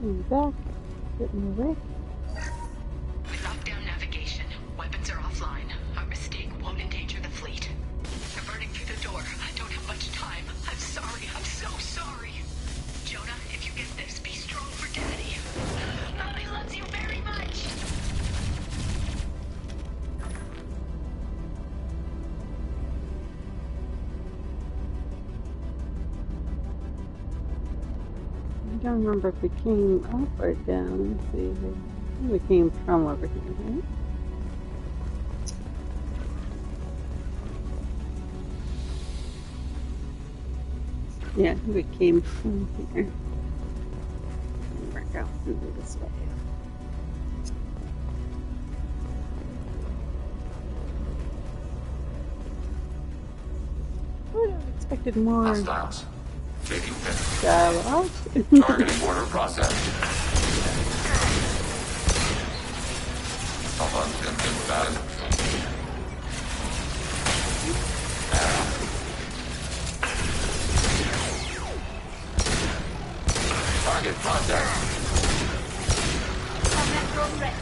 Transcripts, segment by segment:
Back. Get in the way. We locked down navigation. Weapons are offline. Our mistake won't endanger the fleet. They're burning through the door. I don't have much time. I'm sorry. I'm so sorry. Jonah, if you get this, be strong for Daddy. Mommy loves you very much. I don't remember if we came up or down. Let's see here. I think we came from over here, right? Yeah, I think we came from here. We're going this way. I expected more. Hostiles. Taking pictures. Targeting order processed. Abundant value. Target processed. Combat drone ready.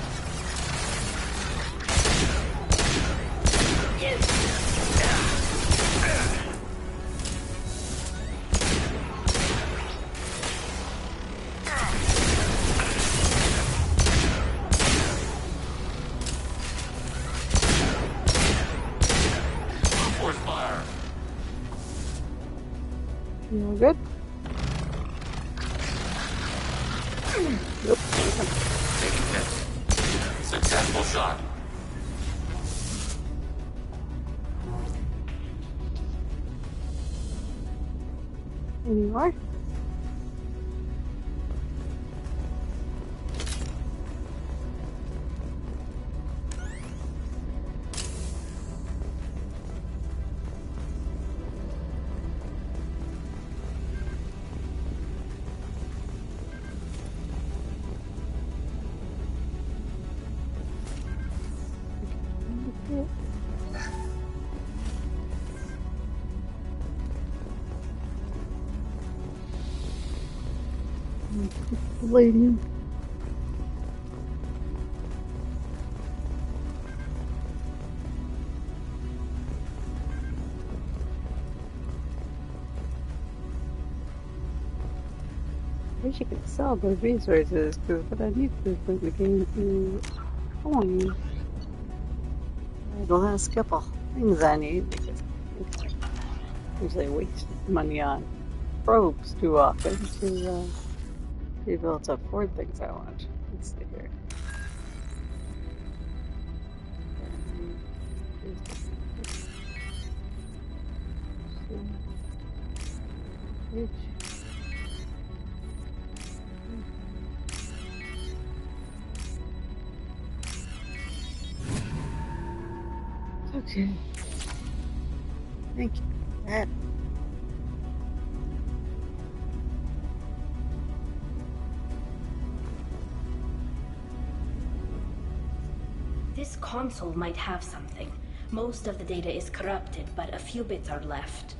Force fire. You all good? Nope. Taking hits. Successful shot. Any more? Palladium. I wish you could sell those resources, because what I need to play the game is coins. The last couple things I need, because I usually waste money on probes too often to be able to afford things I want. Let's see here. Okay. Thank you for that. This console might have something. Most of the data is corrupted, but a few bits are left.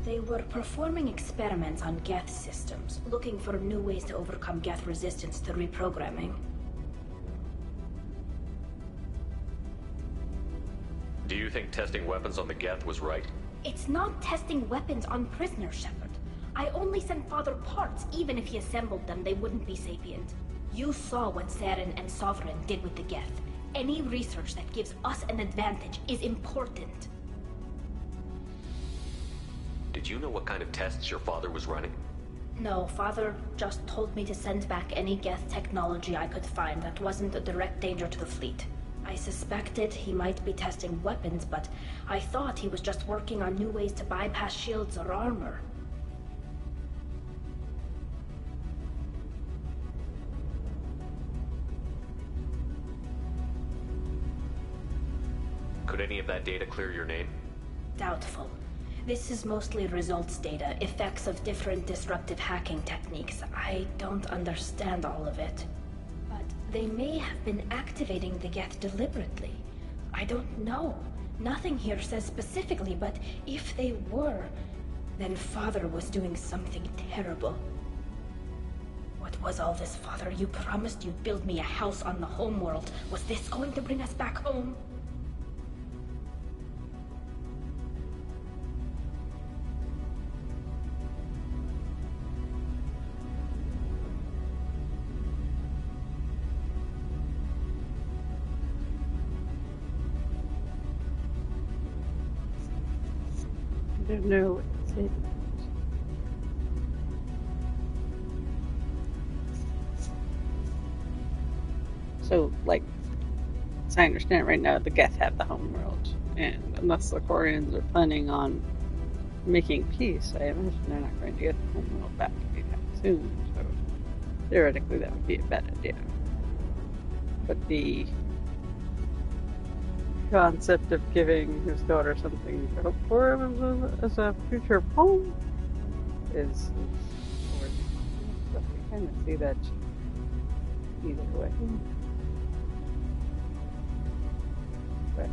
They were performing experiments on Geth systems, looking for new ways to overcome Geth resistance to reprogramming. Do you think testing weapons on the Geth was right? It's not testing weapons on prisoners, Shepard. I only sent Father parts. Even if he assembled them, they wouldn't be sapient. You saw what Saren and Sovereign did with the Geth. Any research that gives us an advantage is important. Did you know what kind of tests your father was running? No, Father just told me to send back any Geth technology I could find that wasn't a direct danger to the fleet. I suspected he might be testing weapons, but I thought he was just working on new ways to bypass shields or armor. Could any of that data clear your name? Doubtful. This is mostly results data, effects of different disruptive hacking techniques. I don't understand all of it. But they may have been activating the Geth deliberately. I don't know. Nothing here says specifically, but if they were, then Father was doing something terrible. What was all this, Father? You promised you'd build me a house on the homeworld. Was this going to bring us back home? I don't know what to say. So, like, as I understand it right now, the Geth have the homeworld, and unless the Quarians are planning on making peace, I imagine they're not going to get the homeworld back anytime soon, so theoretically that would be a bad idea. But the concept of giving his daughter something to hope for as a future home is worth it. So we kind of see that either way. But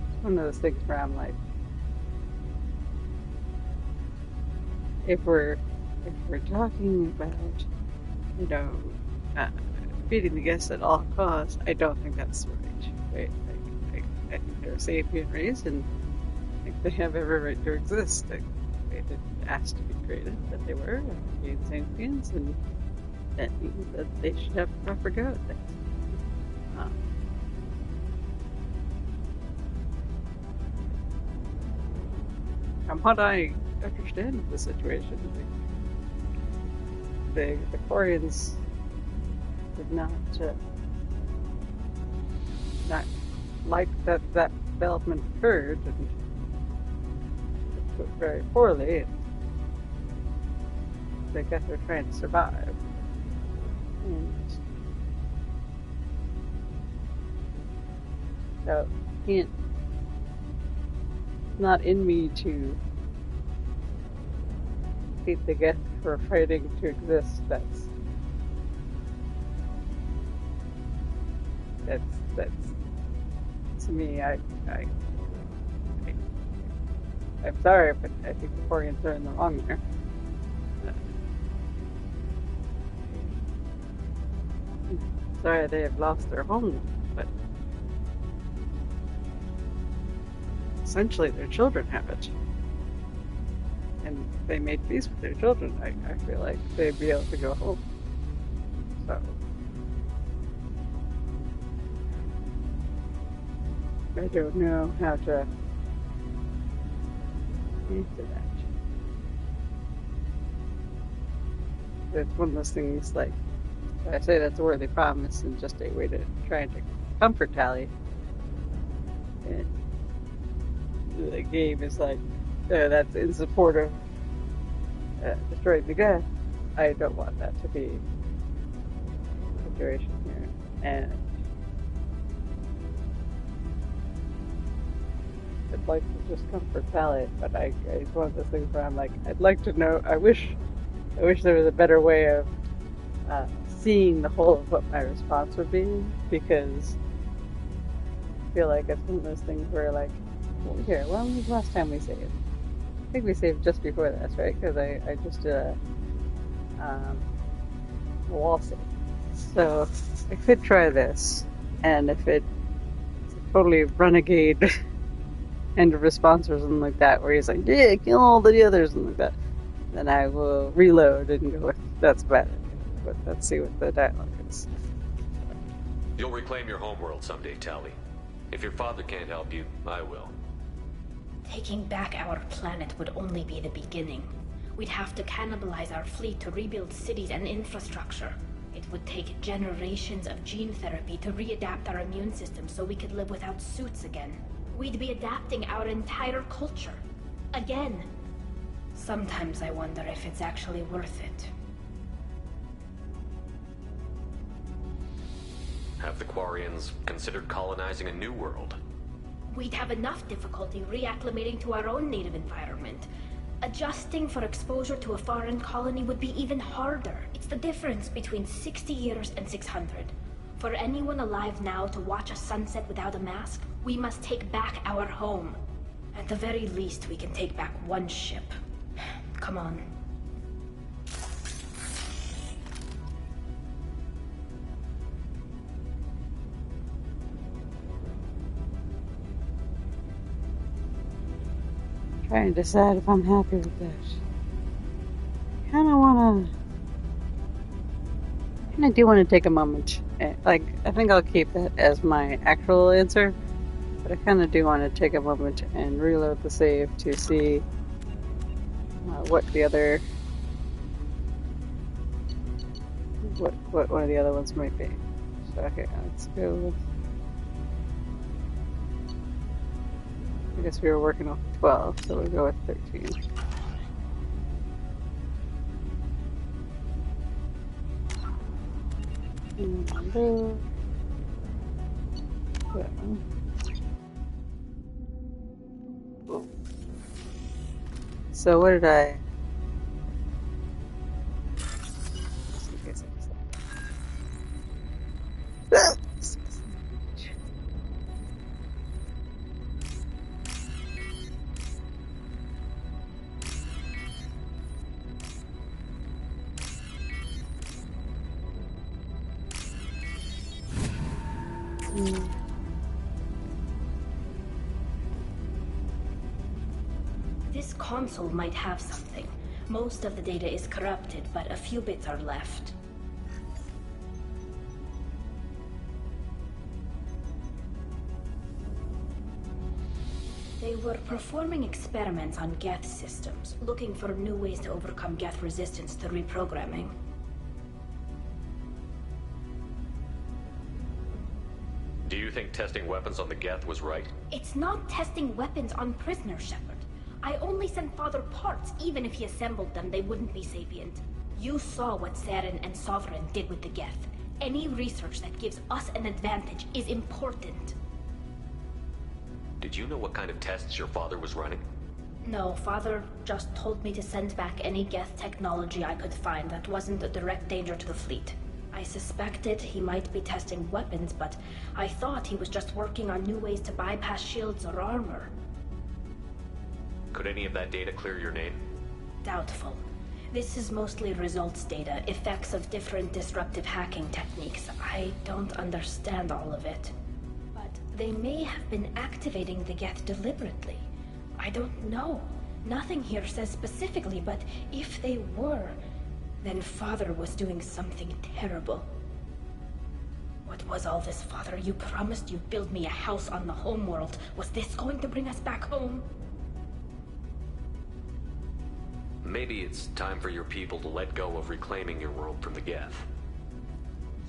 it's one of those things where I'm like, if we're talking about, you know, feeding the guests at all costs, I don't think that's right. I think they're a sapient race, and I think they have every right to exist. They didn't ask to be created, but they were, and gained sapience, and that means that they should have a proper go at things. From what I understand of the situation, the Quarians did not like that development occurred, and it took very poorly. And they guess they're trying to survive, and so it's not in me to hate the Geth for fighting to exist. That's to me. I'm sorry, but I think the Quarians are in the wrong there. Sorry they have lost their home, but essentially their children have it. And if they made peace with their children, I feel like they'd be able to go home. So I don't know how to answer that. It's one of those things, like, I say that's a worthy promise and just a way to try and comfort Tali. And the game is like, that's in support of destroying the Geth. I don't want that to be the situation here. And I'd like to just comfort Tali, but it's one of those things where I'm like, I'd like to know, I wish there was a better way of seeing the whole of what my response would be, because I feel like it's one of those things where, like, well, here, when was the last time we saved? I think we saved just before this, right? Because I just did a wall save. So I could try this, and if it's a totally renegade end of response or something like that, where he's like, yeah, kill all the others and like that, then I will reload and go with, that's bad. But let's see what the dialogue is. You'll reclaim your homeworld someday, Tali. If your father can't help you, I will. Taking back our planet would only be the beginning. We'd have to cannibalize our fleet to rebuild cities and infrastructure. It would take generations of gene therapy to readapt our immune system so we could live without suits again. We'd be adapting our entire culture. Again. Sometimes I wonder if it's actually worth it. Have the Quarians considered colonizing a new world? We'd have enough difficulty reacclimating to our own native environment. Adjusting for exposure to a foreign colony would be even harder. It's the difference between 60 years and 600. For anyone alive now to watch a sunset without a mask, we must take back our home. At the very least, we can take back one ship. Come on. Trying to decide if I'm happy with that. I do want to take a moment. Like, I think I'll keep that as my actual answer, but I kind of do want to take a moment and reload the save to see what the other, what one of the other ones might be. So okay, let's go with, I guess we were working off 12, so we'll go with 13. So what did I? This console might have something. Most of the data is corrupted, but a few bits are left. They were performing experiments on Geth systems, looking for new ways to overcome Geth resistance to reprogramming. Do you think testing weapons on the Geth was right? It's not testing weapons on prisoners, Shepard. I only sent Father parts. Even if he assembled them, they wouldn't be sapient. You saw what Saren and Sovereign did with the Geth. Any research that gives us an advantage is important. Did you know what kind of tests your father was running? No, Father just told me to send back any Geth technology I could find that wasn't a direct danger to the fleet. I suspected he might be testing weapons, but I thought he was just working on new ways to bypass shields or armor. Could any of that data clear your name? Doubtful. This is mostly results data, effects of different disruptive hacking techniques. I don't understand all of it. But they may have been activating the Geth deliberately. I don't know. Nothing here says specifically, but if they were, then Father was doing something terrible. What was all this, Father? You promised you'd build me a house on the homeworld. Was this going to bring us back home? Maybe it's time for your people to let go of reclaiming your world from the Geth.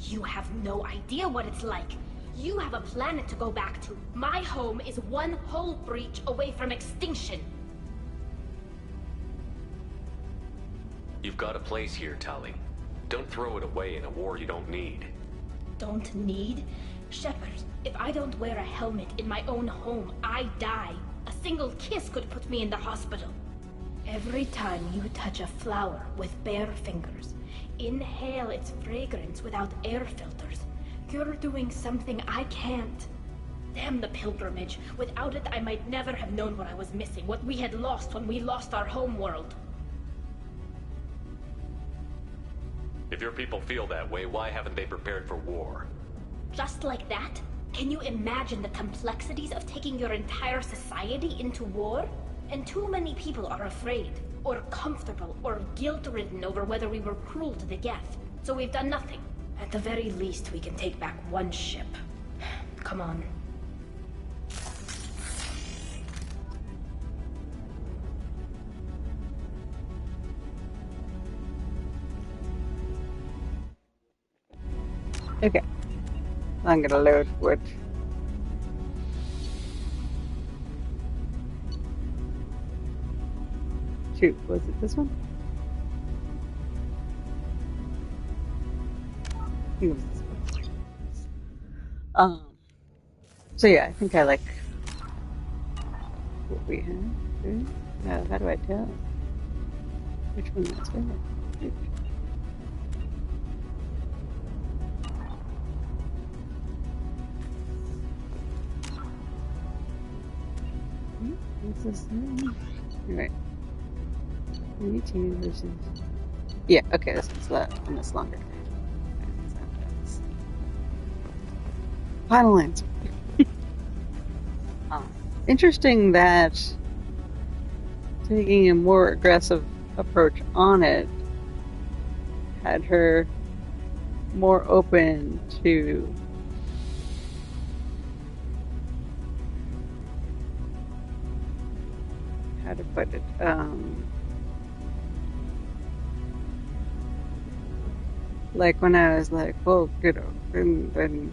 You have no idea what it's like. You have a planet to go back to. My home is one hull breach away from extinction. You've got a place here, Tali. Don't throw it away in a war you don't need. Don't need? Shepard, if I don't wear a helmet in my own home, I die. A single kiss could put me in the hospital. Every time you touch a flower with bare fingers, inhale its fragrance without air filters, you're doing something I can't. Damn the pilgrimage. Without it, I might never have known what I was missing, what we had lost when we lost our homeworld. If your people feel that way, why haven't they prepared for war? Just like that? Can you imagine the complexities of taking your entire society into war? And too many people are afraid, or comfortable, or guilt-ridden over whether we were cruel to the Geth. So we've done nothing. At the very least, we can take back one ship. Come on. Okay. I'm gonna load wood. Shoot, was it this one? I think it was this one. So yeah, I think I like what we have. How do I tell which one that's it? What's this thing? Alright. 92 versus. Yeah, okay, this is and it's longer. Final answer. Interesting that taking a more aggressive approach on it had her more open to how to put it, like when I was like, well, then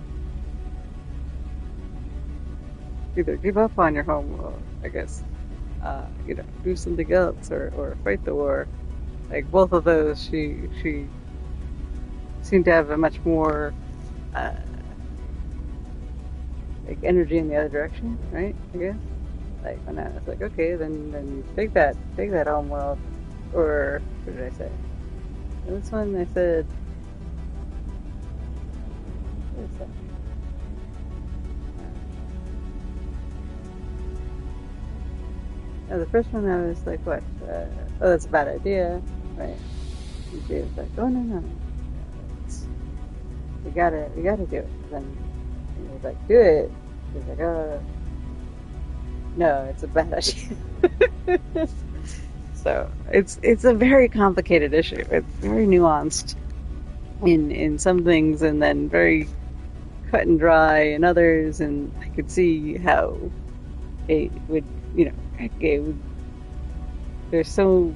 either give up on your home or I guess do something else or fight the war. Like both of those she seemed to have a much more like energy in the other direction, right? I guess. Like when I was like, okay, then take that home world, or what did I say? This one I said, what is that? The first one I was like, what? Oh, that's a bad idea, right? And she was like, oh no, we gotta do it. And then he was like, do it. She was like, oh. No, it's a bad idea. So it's a very complicated issue. It's very nuanced in some things, and then very cut and dry in others. And I could see how it would, there's so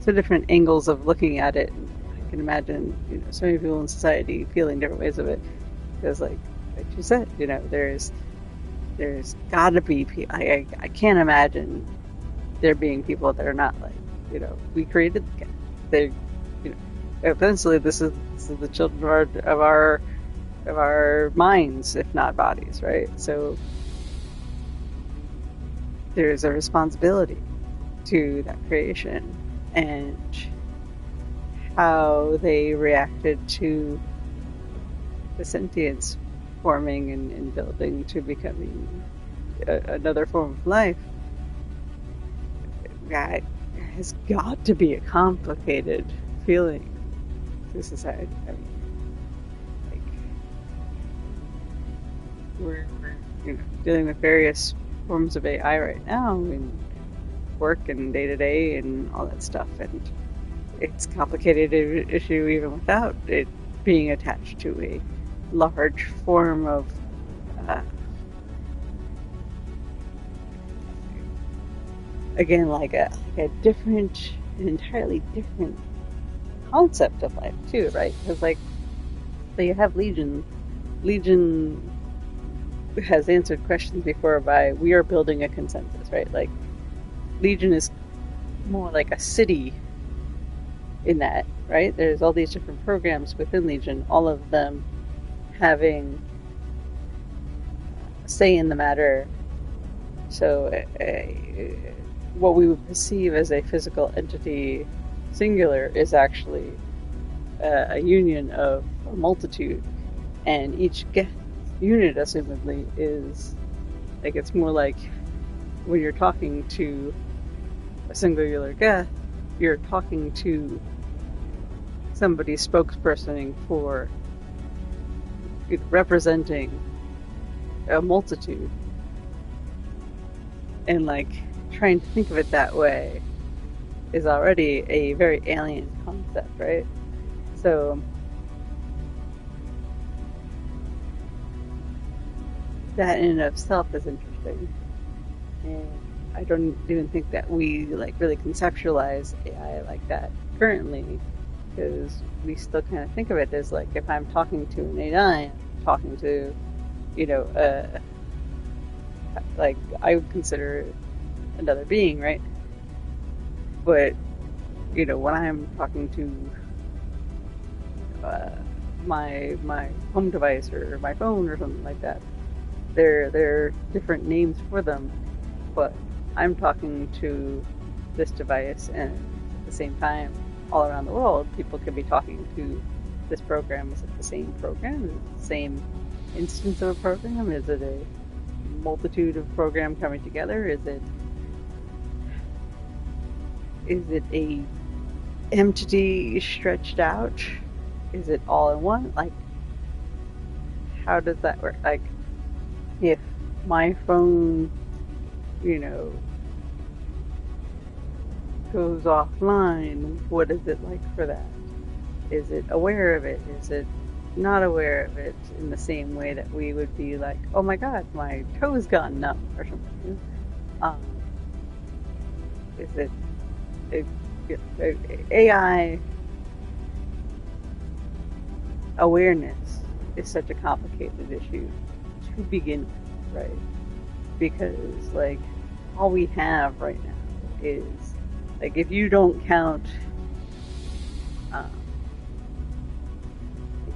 different angles of looking at it. I can imagine, so many people in society feeling different ways of it. Because, like you said, there's got to be people. I can't imagine there being people that are not like, we created the cat. They, eventually this is the children of our minds, if not bodies, right? So there's a responsibility to that creation and how they reacted to the sentience forming and building to becoming another form of life. That has got to be a complicated feeling to society. I mean, like we're dealing with various forms of AI right now in work and day to day and all that stuff, and it's a complicated issue even without it being attached to a large form of again, like a different, an entirely different concept of life too, right? Because so you have Legion has answered questions before by, we are building a consensus, right? Like Legion is more like a city in that, right? There's all these different programs within Legion, all of them having a say in the matter. So what we would perceive as a physical entity singular is actually a union of a multitude, and each unit assumedly is like, it's more like when you're talking to a singular Geth, you're talking to somebody spokespersoning for representing a multitude, and like trying to think of it that way is already a very alien concept, right? So that in and of itself is interesting, and I don't even think that we like really conceptualize AI like that currently, because we still kind of think of it as like, if I'm talking to an AI, I'm talking to, like I would consider another being, right? But when I'm talking to my home device or my phone or something like that, there are different names for them, but I'm talking to this device, and at the same time, all around the world, people could be talking to this program. Is it the same program? Is it the same instance of a program? Is it a multitude of program coming together? Is it a entity stretched out? Is it all in one? Like, how does that work? Like, if my phone, goes offline, what is it like for that? Is it aware of it? Is it not aware of it in the same way that we would be like, oh my god, my toe's gone numb or something? Is it AI awareness is such a complicated issue to begin with, right? Because like all we have right now is like if you don't count like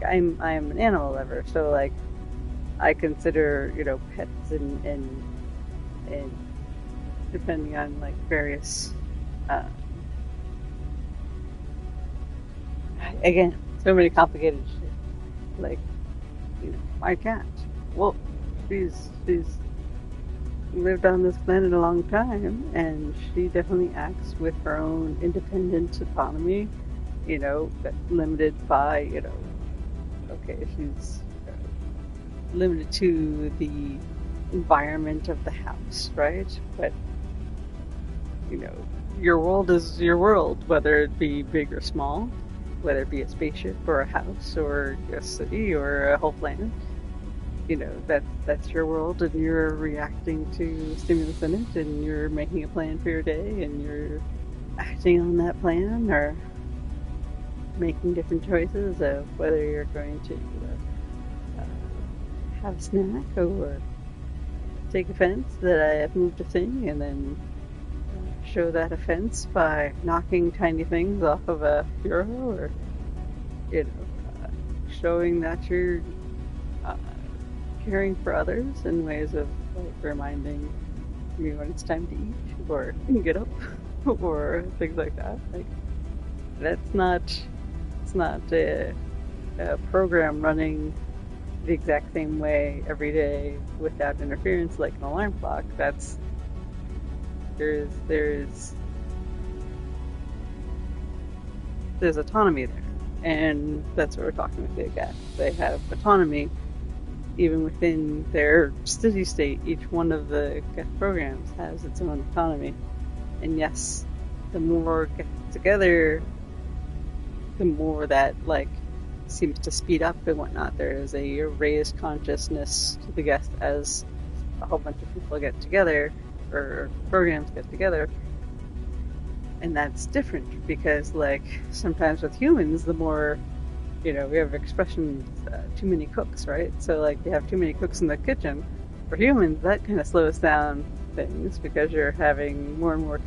I'm an animal lover, so like I consider pets and depending on like various again, so many complicated shit. Like, my cat. Well, she's lived on this planet a long time, and she definitely acts with her own independent autonomy, but limited by, okay, she's limited to the environment of the house, right? But, your world is your world, whether it be big or small, whether it be a spaceship or a house or a city or a whole planet. That's your world, and you're reacting to stimulus in it, and you're making a plan for your day, and you're acting on that plan, or making different choices of whether you're going to have a snack or take offense that I have moved a thing, and then show that offense by knocking tiny things off of a bureau, or showing that you're caring for others in ways of like reminding me when it's time to eat or get up or things like that. Like it's not a program running the exact same way every day without interference like an alarm clock. There's autonomy there, and that's what we're talking with the Geth. They have autonomy even within their city state. Each one of the Geth programs has its own autonomy, and yes, the more get together, the more that like seems to speed up and whatnot. There is a raised consciousness to the Geth as a whole bunch of people get together, or programs get together, and that's different because like sometimes with humans, the more we have expressions, too many cooks, right? So like you have too many cooks in the kitchen. For humans, that kind of slows down things because you're having more and more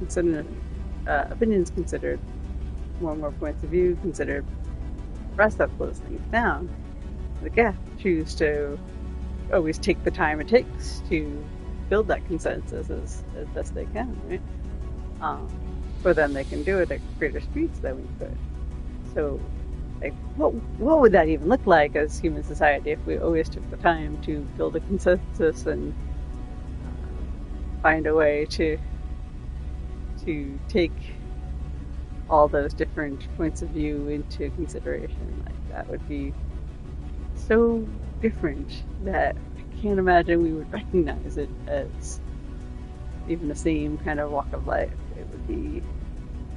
opinions considered, more and more points of view considered. The rest that slows things down. The Geth choose to always take the time it takes to build that consensus as best they can, right? But then they can do it at greater speeds than we could. So, like, what would that even look like as human society if we always took the time to build a consensus and find a way to take all those different points of view into consideration? Like, that would be so different that I can't imagine we would recognize it as even the same kind of walk of life. It would be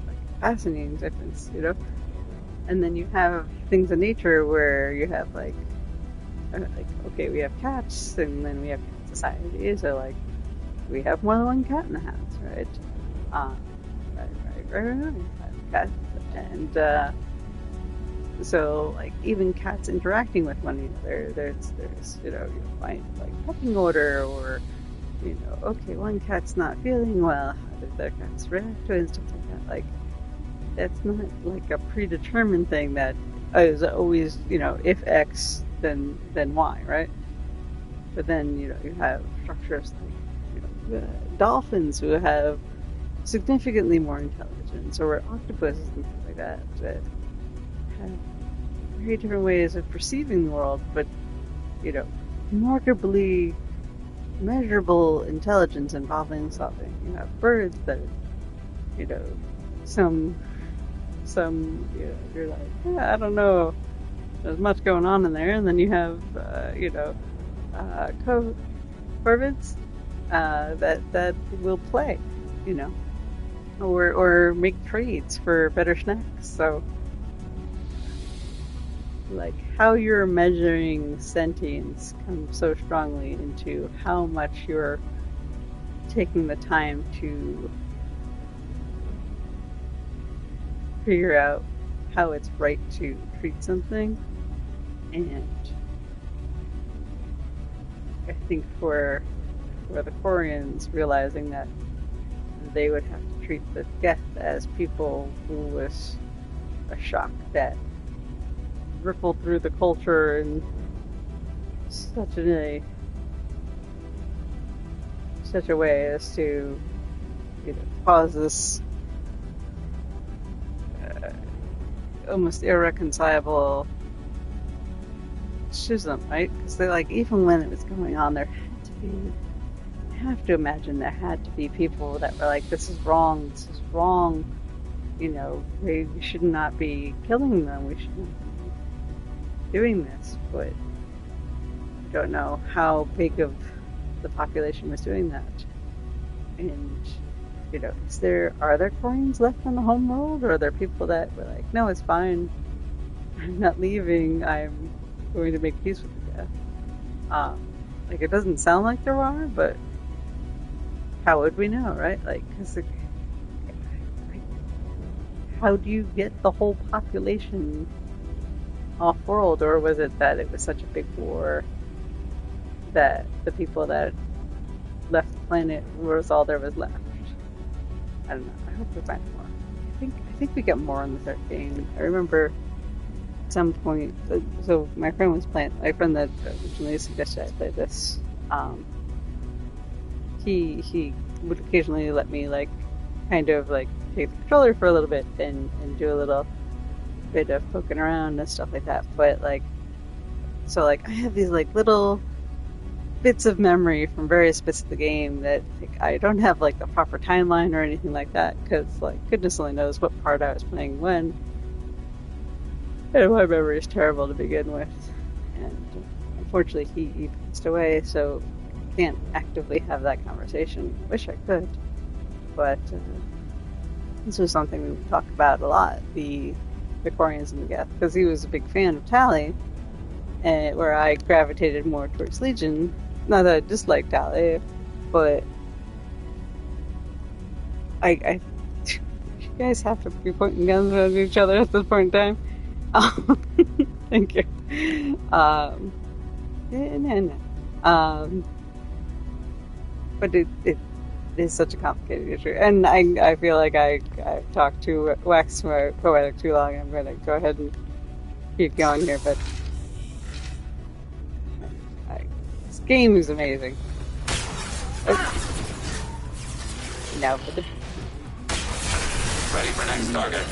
like a fascinating difference, And then you have things in nature where you have like okay, we have cats, and then we have cat society, so like we have more than one cat in the house, right? Right. Cats, and so like even cats interacting with one another, there's you find like pecking order, or okay, one cat's not feeling well, how does their cats react to it and stuff like that. Like that's not like a predetermined thing that is always if X then Y, right? But then you have structures like dolphins who have significantly more intelligence, or octopuses and stuff like that have very different ways of perceiving the world, but remarkably measurable intelligence involving something. You have birds that, you know, some, you know, you're like, yeah, I don't know, there's much going on in there, and then you have, you know, corvids that will play, you know, or make trades for better snacks. So, like, how you're measuring sentience comes so strongly into how much you're taking the time to figure out how it's right to treat something. And I think for the Quarians, realizing that they would have to treat the Geth as people was a shock that rippled through the culture in such a way as to, you know, cause this almost irreconcilable schism, right? Because they're like, even when it was going on, there had to be. I have to imagine there had to be people that were like, "This is wrong. This is wrong." You know, we should not be killing them. We should doing this, but I don't know how big of the population was doing that. And, you know, are there Quarians left on the homeworld, or are there people that were like, no, it's fine, I'm not leaving, I'm going to make peace with the Geth? Like, it doesn't sound like there are, but how would we know, right? Like, because how do you get the whole population off-world, or was it that it was such a big war that the people that left the planet was all there was left? I don't know. I hope we find more. I think we get more in the third game. I remember at some point. So my friend that originally suggested I play this. He would occasionally let me like kind of like take the controller for a little bit and do a little bit of poking around and stuff like that. But like, so like I have these like little bits of memory from various bits of the game that like, I don't have like the proper timeline or anything like that, because like goodness only knows what part I was playing when, and my memory is terrible to begin with. And unfortunately he passed away, so I can't actively have that conversation. Wish I could, but this was something we would talk about a lot, the Quarians and the Geth, because he was a big fan of Tali, and where I gravitated more towards Legion. Not that I disliked Tali, but you guys have to be pointing guns at each other at this point in time. Thank you. But it is such a complicated issue, and I feel like I've talked to wax poetic too long. I'm going to go ahead and keep going here, but this game is amazing. Oh. Now for the Ready for next target.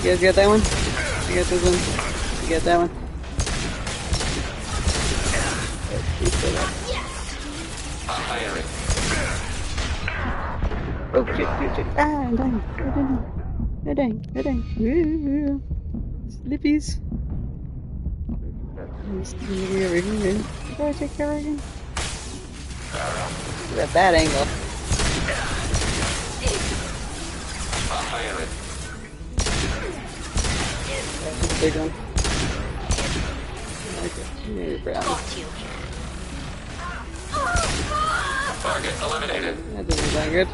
You guys got that one? You got this one? You got that one? Oh shit. Ah, I'm dying. I'm dying. Slippies. Over here. Did I take care of again? Look at that angle. That's a big one. Okay, brown. Target eliminated. That doesn't sound good.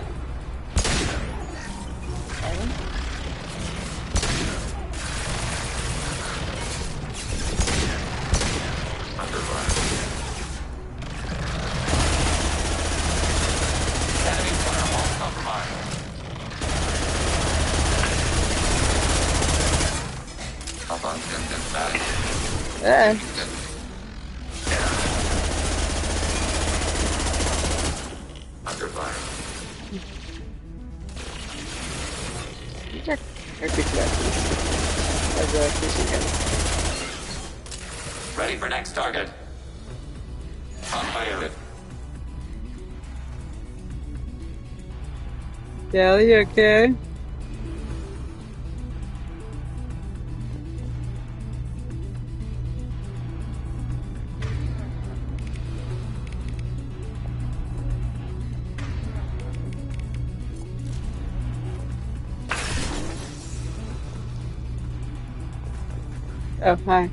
Under fire. Check. Ready for next target. On my unit. Kelly, you okay? Oh, hi.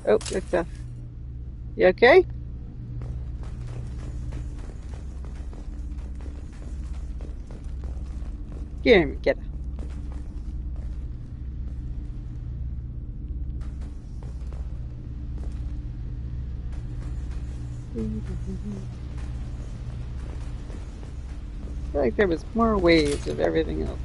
Oh, good stuff. You okay? Here, get her. I feel like there was more waves of everything else.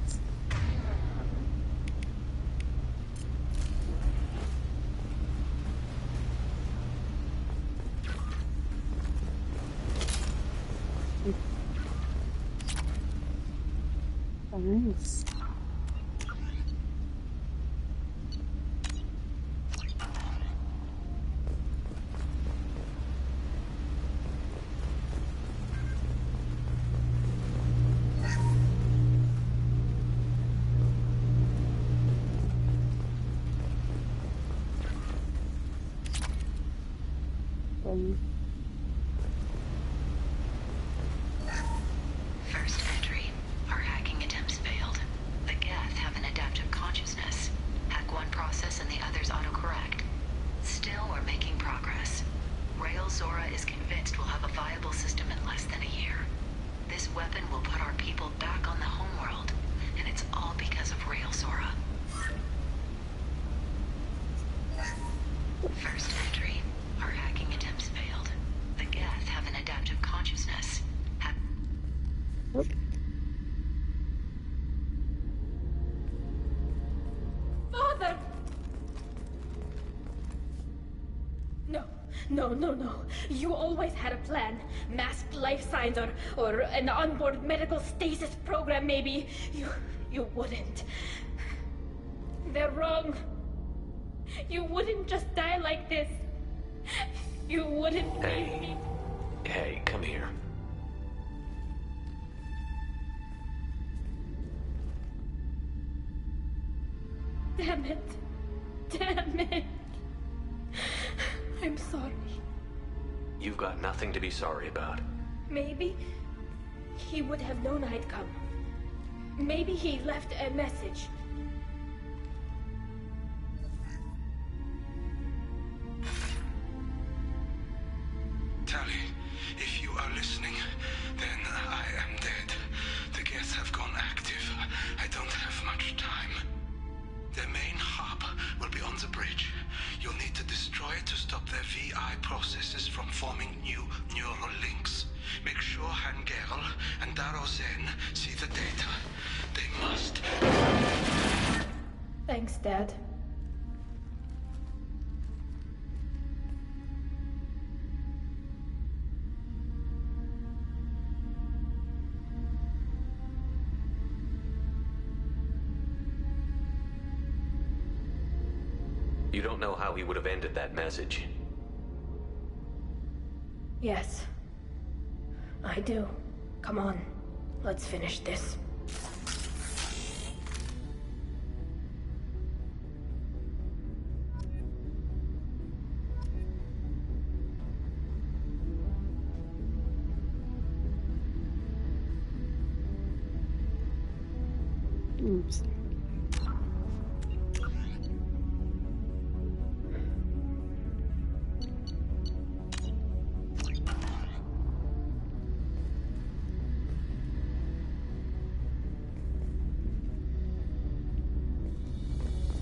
Oh, nice. First entry. Our hacking attempts failed. The Geth have an adaptive consciousness. Hack one process and the others autocorrect. Still, we're making progress. Rael Zora is convinced we'll have a viable system in less than a year. This weapon will put our people back on the homeworld, and it's all because of Rael Zora. First entry. Our hacking attempts failed. The Geth have an adaptive consciousness. Father! No. You always had a plan. Masked life signs or an onboard medical stasis program, maybe. You wouldn't. They're wrong. You wouldn't just die like this. You wouldn't leave me. Hey, come here. Damn it. I'm sorry. You've got nothing to be sorry about. Maybe he would have known I'd come. Maybe he left a message. Tali, if you are listening, then I am dead. The Geth have gone active. I don't have much time. Their main hub will be on the bridge. You'll need to destroy it to stop their VI processes from forming new neural links. Make sure Hangerl and Daro Zen see the data. They must. Thanks, Dad. You don't know how he would have ended that message. Yes. I do. Come on. Let's finish this. Oops.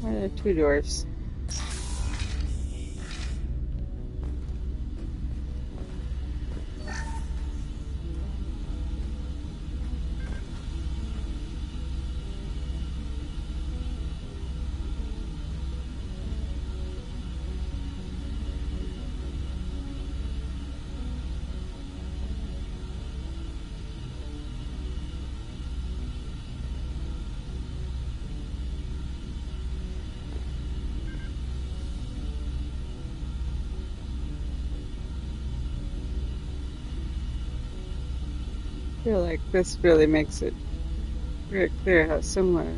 There are two doors. I feel like this really makes it very clear how similar.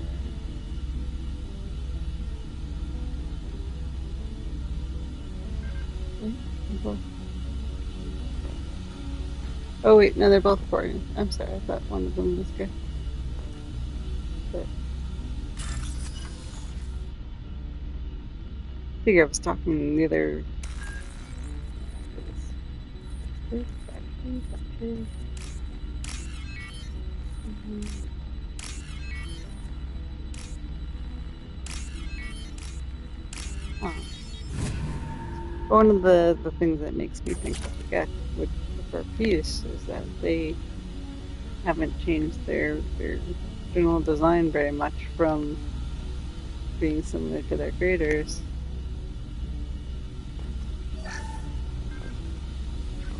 Oh wait, no, they're both Quarian. I'm sorry, I thought one of them was good. But I think I was talking the other. One of the things that makes me think that the Geth would prefer peace is that they haven't changed their general design very much from being similar to their creators.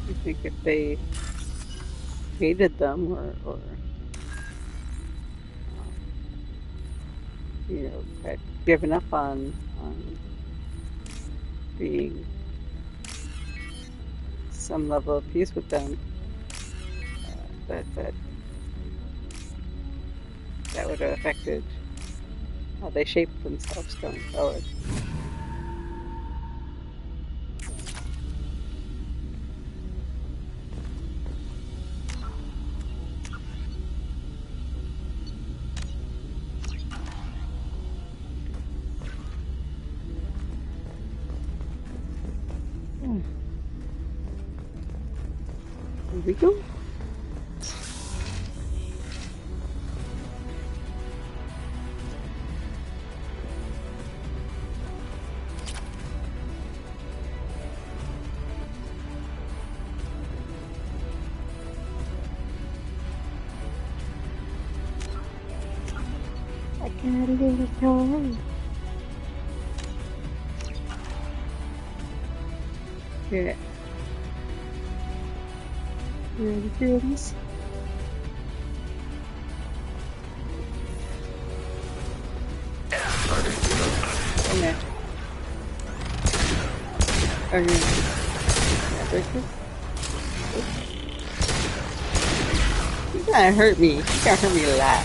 I think if they hated them or you know, had given up on being some level of peace with them, that would have affected how they shape themselves going forward. Here we go. I got a little toy. Yeah. You ready for this? Okay. Are you gonna break this? You gotta hurt me. You gotta hurt me a lot.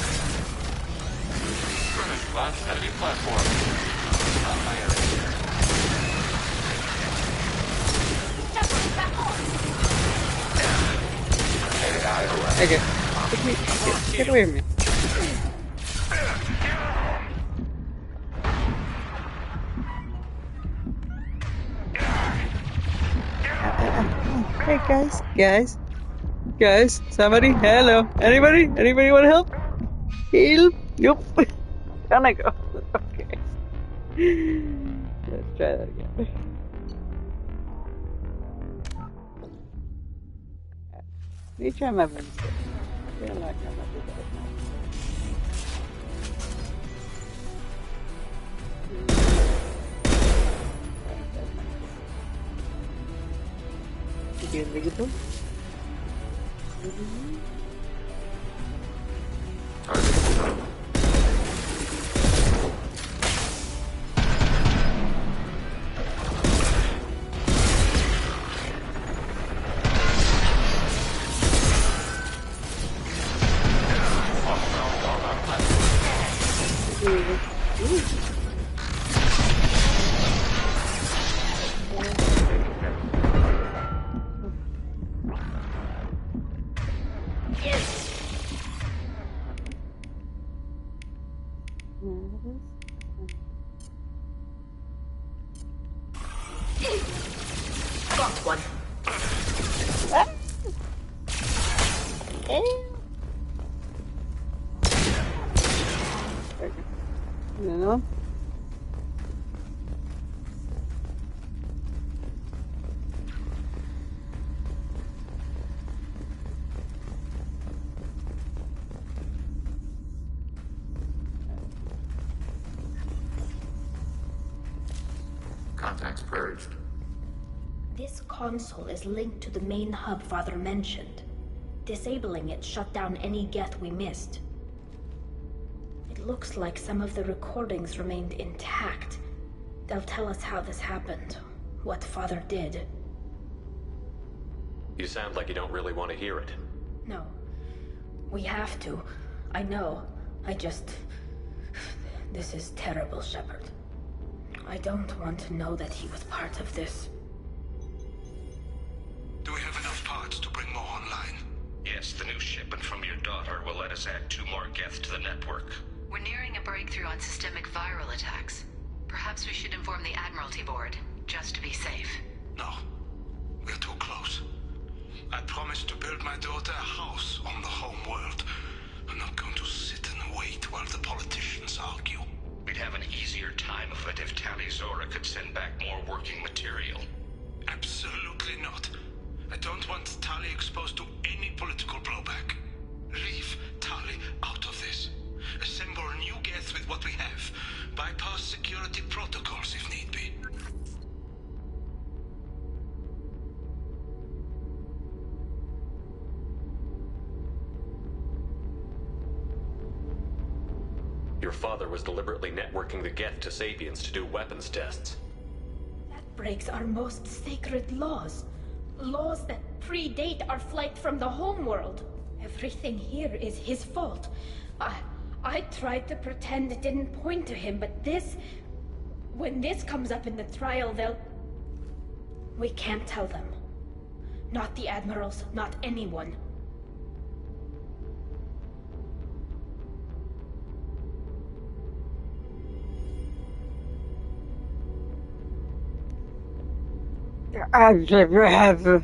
Enemy platform. On my Okay. Get away from me. Hey guys, somebody, hello, anybody want to help? Help? Nope. Gonna go. Okay. Let's try that again. Let me try my Wednesday. We're not gonna do that. You invisible? Got one. No. Contacts purged. This console is linked to the main hub Father mentioned. Disabling it shut down any Geth we missed. It looks like some of the recordings remained intact. They'll tell us how this happened, what Father did. You sound like you don't really want to hear it. No. We have to. I know. This is terrible, Shepard. I don't want to know that he was part of this. Do we have enough parts to bring more online? Yes, the new shipment from your daughter will let us add 2 more Geth to the network. We're nearing a breakthrough on systemic viral attacks. Perhaps we should inform the Admiralty Board, just to be safe. No. We're too close. I promised to build my daughter a house on the home world. I'm not going to sit and wait while the politicians argue. We'd have an easier time of it if Tali Zora could send back more working material. Absolutely not. I don't want Tali exposed to any political blowback. Leave Tali out of this. Assemble new Geth with what we have. Bypass security protocols if need be. Your father was deliberately networking the Geth to Sapiens to do weapons tests. That breaks our most sacred laws. Laws that predate our flight from the homeworld. Everything here is his fault. I tried to pretend it didn't point to him, but when this comes up in the trial, we can't tell them. Not the admirals, not anyone. I've never have.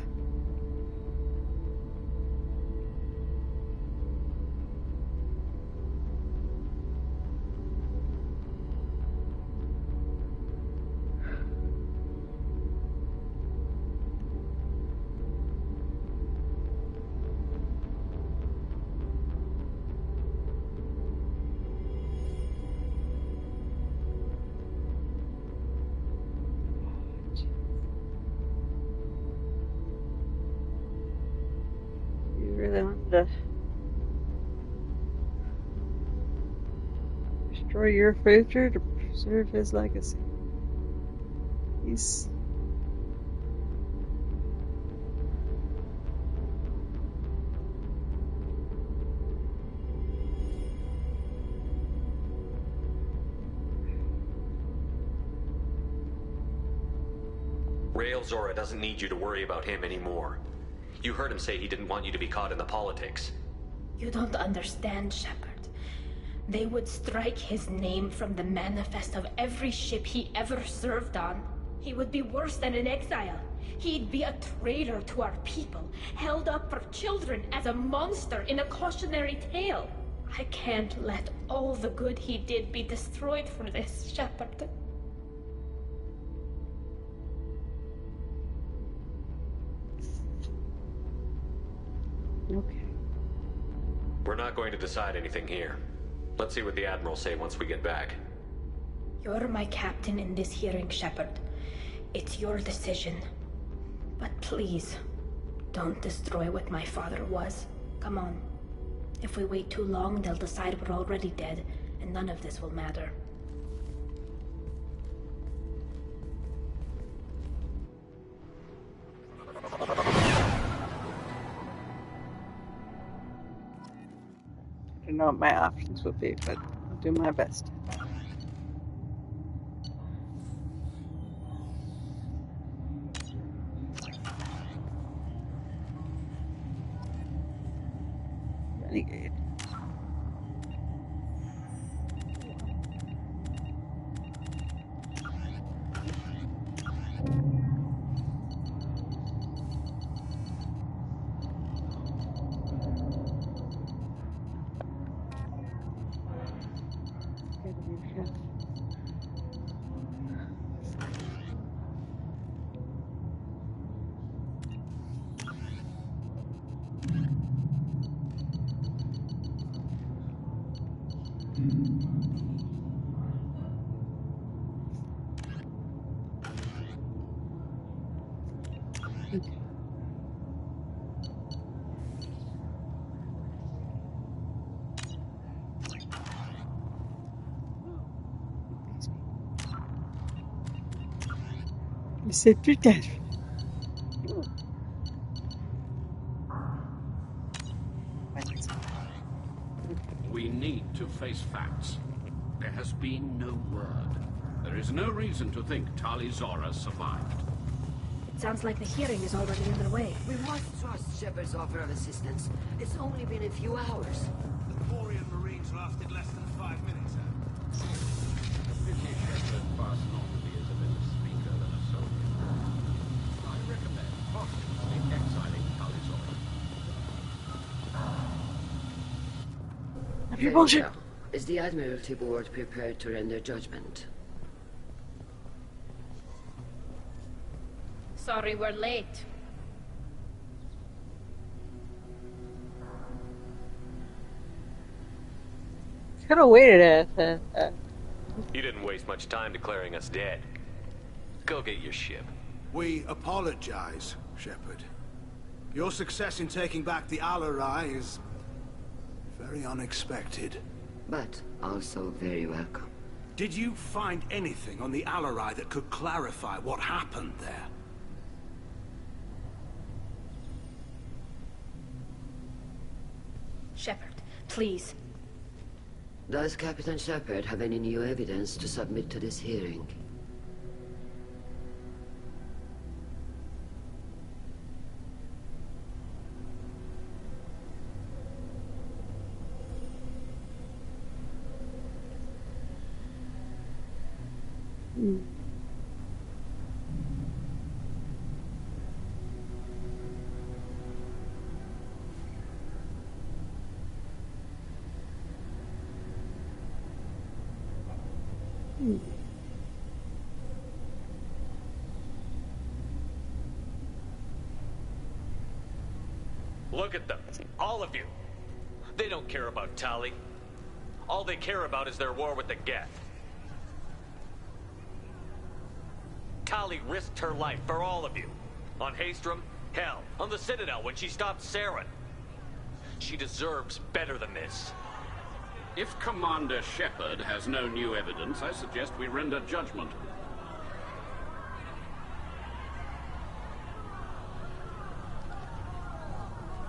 You really want to destroy your future to preserve his legacy? He's Rael Zora doesn't need you to worry about him anymore. You heard him say he didn't want you to be caught in the politics. You don't understand, Shepard. They would strike his name from the manifest of every ship he ever served on. He would be worse than an exile. He'd be a traitor to our people, held up for children as a monster in a cautionary tale. I can't let all the good he did be destroyed for this, Shepard. okay. We're not going to decide anything here. Let's see what the Admirals say once we get back. You're my captain in this hearing, Shepard. It's your decision. But please, don't destroy what my father was. Come on. If we wait too long, they'll decide we're already dead, and none of this will matter. I don't know what my options would be, but I'll do my best. Renegade. C'est putain. We need to face facts. There has been no word. There is no reason to think Tali Zora survived. It sounds like the hearing is already underway. We must trust Shepard's offer of assistance. It's only been a few hours. The Quarian Marines lasted less than 5 minutes. Pity Shepard passed on to be as a better speaker than a soldier. I recommend posthumously exiling Tali Zora. Your bullshit. Well, is the Admiralty Board prepared to render judgment? Sorry we're late. Could have waited You didn't waste much time declaring us dead. Go get your ship. We apologize, Shepard. Your success in taking back the Al-Arai is very unexpected. But also very welcome. Did you find anything on the Al-Arai that could clarify what happened there? Shepard, please. Does Captain Shepard have any new evidence to submit to this hearing? Look at them. All of you. They don't care about Tali. All they care about is their war with the Geth. Tali risked her life for all of you. On Haestrom, hell, on the Citadel when she stopped Saren. She deserves better than this. If Commander Shepard has no new evidence, I suggest we render judgment.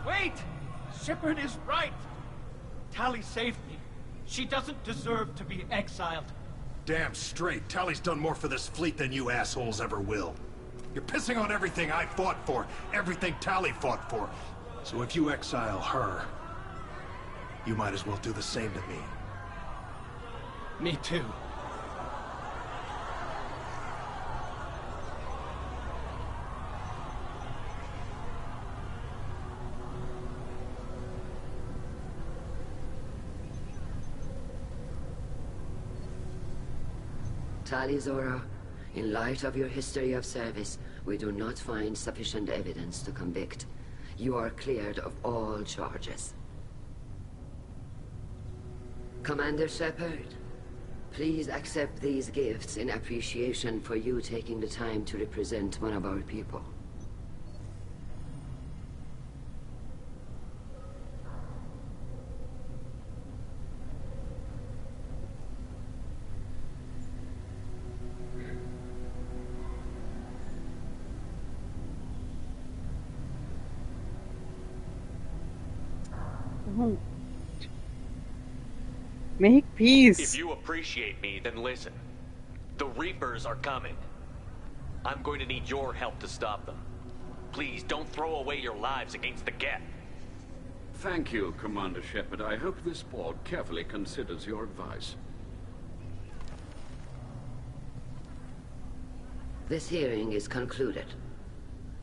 Wait! Shepard is right! Tali saved me. She doesn't deserve to be exiled. Damn straight. Tali's done more for this fleet than you assholes ever will. You're pissing on everything I fought for, everything Tali fought for. So if you exile her, you might as well do the same to me. Me too. Tali Zora, in light of your history of service, we do not find sufficient evidence to convict. You are cleared of all charges. Commander Shepard, please accept these gifts in appreciation for you taking the time to represent one of our people. Make peace. If you appreciate me, then listen. The Reapers are coming. I'm going to need your help to stop them. Please don't throw away your lives against the Geth. Thank you, Commander Shepard. I hope this board carefully considers your advice. This hearing is concluded.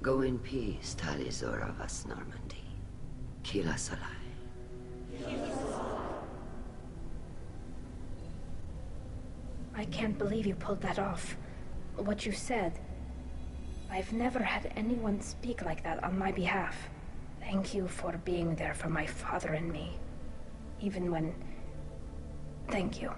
Go in peace, Tali Zora Vas Normandy. Kila Salai. I can't believe you pulled that off. What you said. I've never had anyone speak like that on my behalf. Thank you for being there for my father and me. Even when... Thank you.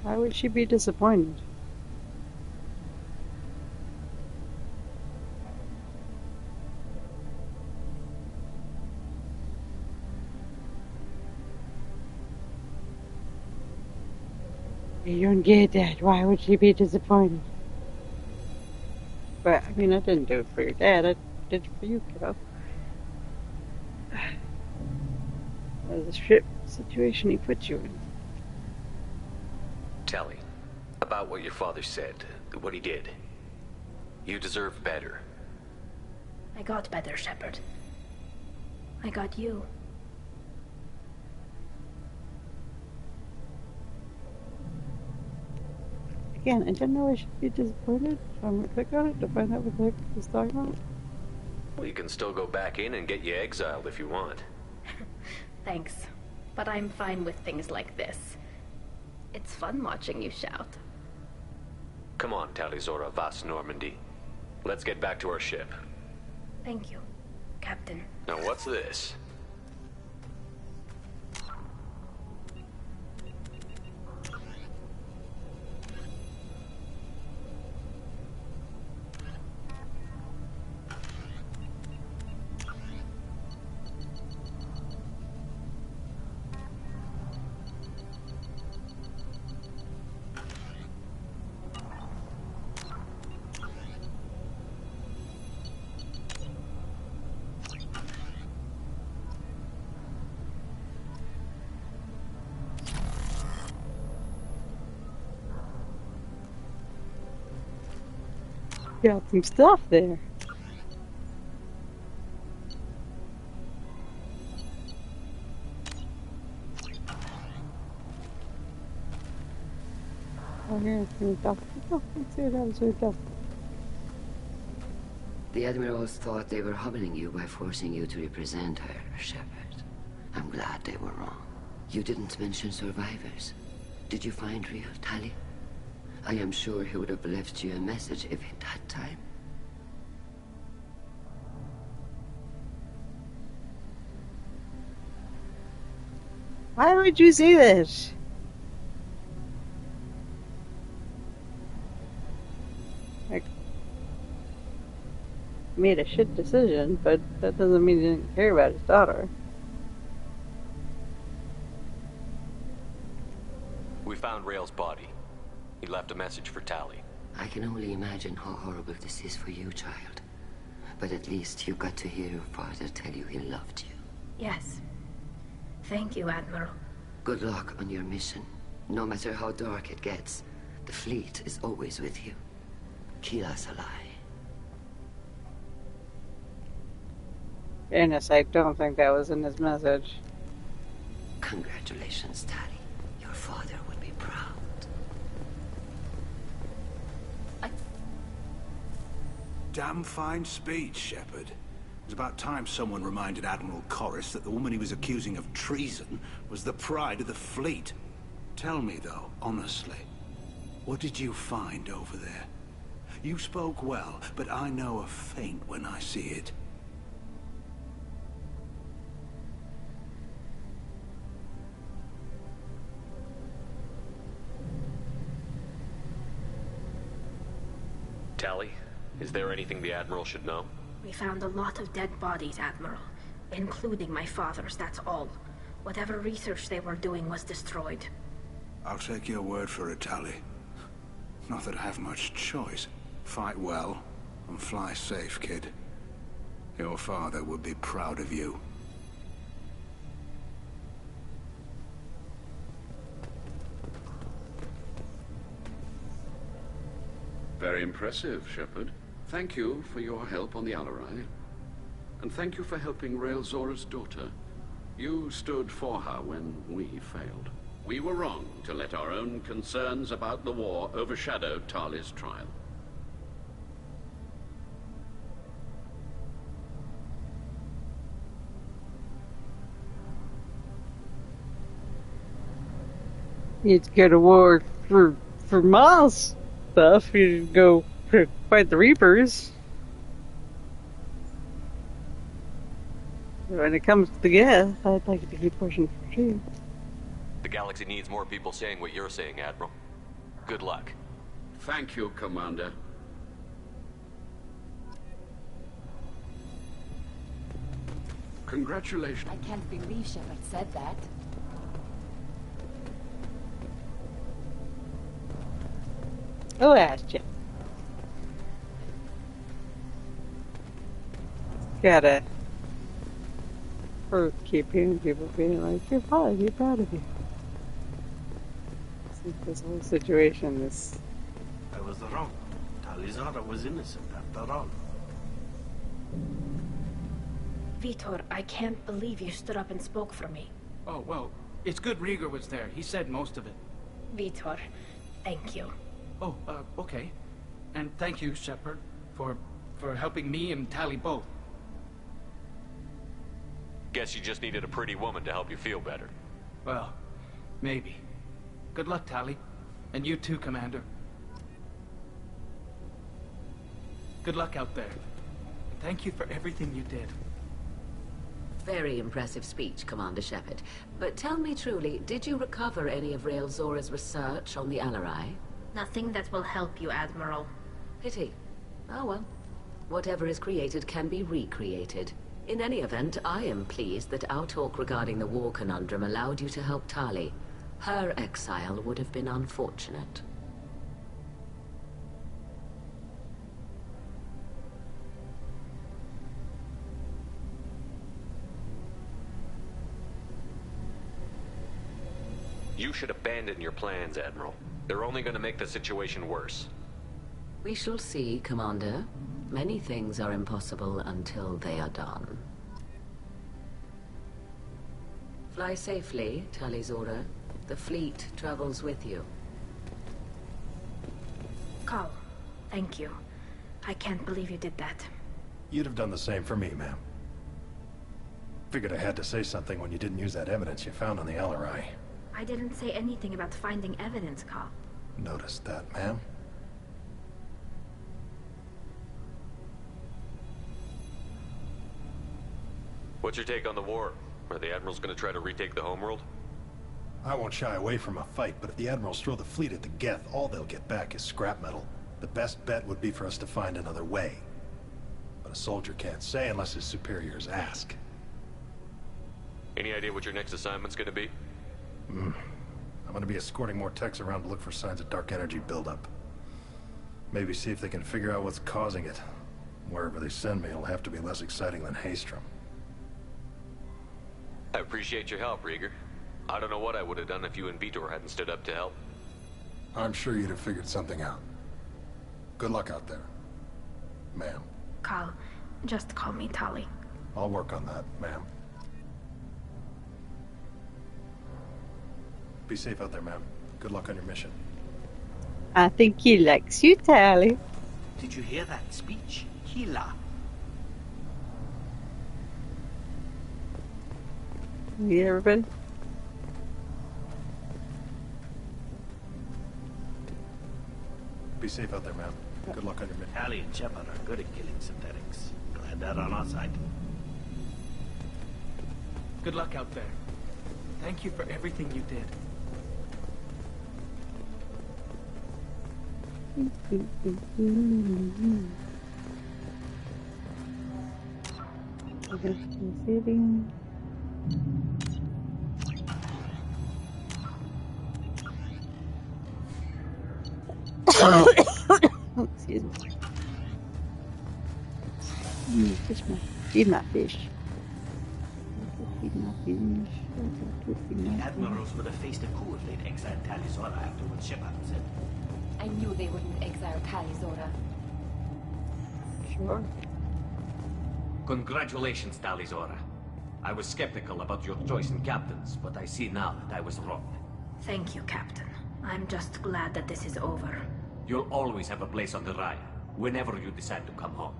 Why would she be disappointed? You don't get that. Why would she be disappointed? But, I mean, I didn't do it for your dad. I did it for you, kiddo. That was a shit situation he put you in. Tally, about what your father said, what he did. You deserve better. I got better, Shepard. I got you. Again, I didn't know I should be disappointed. So I'm gonna click on it to find out what the heck he's talking about. Well, you can still go back in and get you exiled if you want. Thanks. But I'm fine with things like this. It's fun watching you shout. Come on, Tali'Zorah Vas Normandy. Let's get back to our ship. Thank you, Captain. Now what's this? Got some stuff there. Oh, here's some stuff. Oh, let's see what happens with stuff. The Admirals thought they were humbling you by forcing you to represent her, Shepard. I'm glad they were wrong. You didn't mention survivors. Did you find real Tali? I am sure he would have left you a message if he'd had time. Why would you say this? Like, made a shit decision, but that doesn't mean he didn't care about his daughter. We found Rael's body. He left a message for Tali. I can only imagine how horrible this is for you, child. But at least you got to hear your father tell you he loved you. Yes. Thank you, Admiral. Good luck on your mission. No matter how dark it gets, the fleet is always with you. Keela Salai. Fairness, I don't think that was in his message. Congratulations, Tali. Your father would be proud. Damn fine speech, Shepard. It was about time someone reminded Admiral Corus that the woman he was accusing of treason was the pride of the fleet. Tell me, though, honestly, what did you find over there? You spoke well, but I know a feint when I see it. Tali, is there anything the Admiral should know? We found a lot of dead bodies, Admiral. Including my father's, that's all. Whatever research they were doing was destroyed. I'll take your word for it, Tali. Not that I have much choice. Fight well, and fly safe, kid. Your father would be proud of you. Very impressive, Shepard. Thank you for your help on the Alarai. And thank you for helping Rael Zora's daughter. You stood for her when we failed. We were wrong to let our own concerns about the war overshadow Tali's trial. You'd go to war for Ma's stuff. You'd go fight the Reapers. When it comes to the gas, I'd like to keep pushing for you. The galaxy needs more people saying what you're saying, Admiral. Good luck. Thank you, Commander. Congratulations. I can't believe Shepard said that. Who asked you? Gotta keep hearing people being like, you're proud of you. See, this whole situation, this... I was wrong. Talizara was innocent after all. Vitor, I can't believe you stood up and spoke for me. Oh, well, it's good Rieger was there. He said most of it. Vitor, thank you. Oh, okay. And thank you, Shepard, for helping me and Tali both. Guess you just needed a pretty woman to help you feel better. Well, maybe. Good luck, Tali. And you too, Commander. Good luck out there. And thank you for everything you did. Very impressive speech, Commander Shepard. But tell me truly, did you recover any of Rael Zora's research on the Alarai? Nothing that will help you, Admiral. Pity. Oh well. Whatever is created can be recreated. In any event, I am pleased that our talk regarding the war conundrum allowed you to help Tali. Her exile would have been unfortunate. You should abandon your plans, Admiral. They're only going to make the situation worse. We shall see, Commander. Many things are impossible until they are done. Fly safely, Tali Zora. The fleet travels with you. Carl, thank you. I can't believe you did that. You'd have done the same for me, ma'am. Figured I had to say something when you didn't use that evidence you found on the Alarai. I didn't say anything about finding evidence, Carl. Noticed that, ma'am. What's your take on the war? Are the Admirals going to try to retake the homeworld? I won't shy away from a fight, but if the Admirals throw the fleet at the Geth, all they'll get back is scrap metal. The best bet would be for us to find another way. But a soldier can't say unless his superiors ask. Any idea what your next assignment's going to be? I'm going to be escorting more techs around to look for signs of dark energy buildup. Maybe see if they can figure out what's causing it. Wherever they send me, it'll have to be less exciting than Haestrom. I appreciate your help, Rieger. I don't know what I would have done if you and Vitor hadn't stood up to help. I'm sure you'd have figured something out. Good luck out there, ma'am. Carl, just call me Tali. I'll work on that, ma'am. Be safe out there, ma'am. Good luck on your mission. I think he likes you, Tali. Did you hear that speech? Hila. You ever been? Be safe out there, ma'am. Good luck on your mission. Tali and Shepard are good at killing synthetics. Glad they're on our side. Good luck out there. Thank you for everything you did. Saving. Excuse me. Feed my fish. Feed my fish. The Admirals would have faced a coup if they'd exiled Tali Zora after what Shepard said. I knew they wouldn't exile Tali Zora. Sure. Congratulations, Tali Zora. I was skeptical about your choice in captains, but I see now that I was wrong. Thank you, Captain. I'm just glad that this is over. You'll always have a place on the Raya, whenever you decide to come home.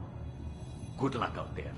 Good luck out there.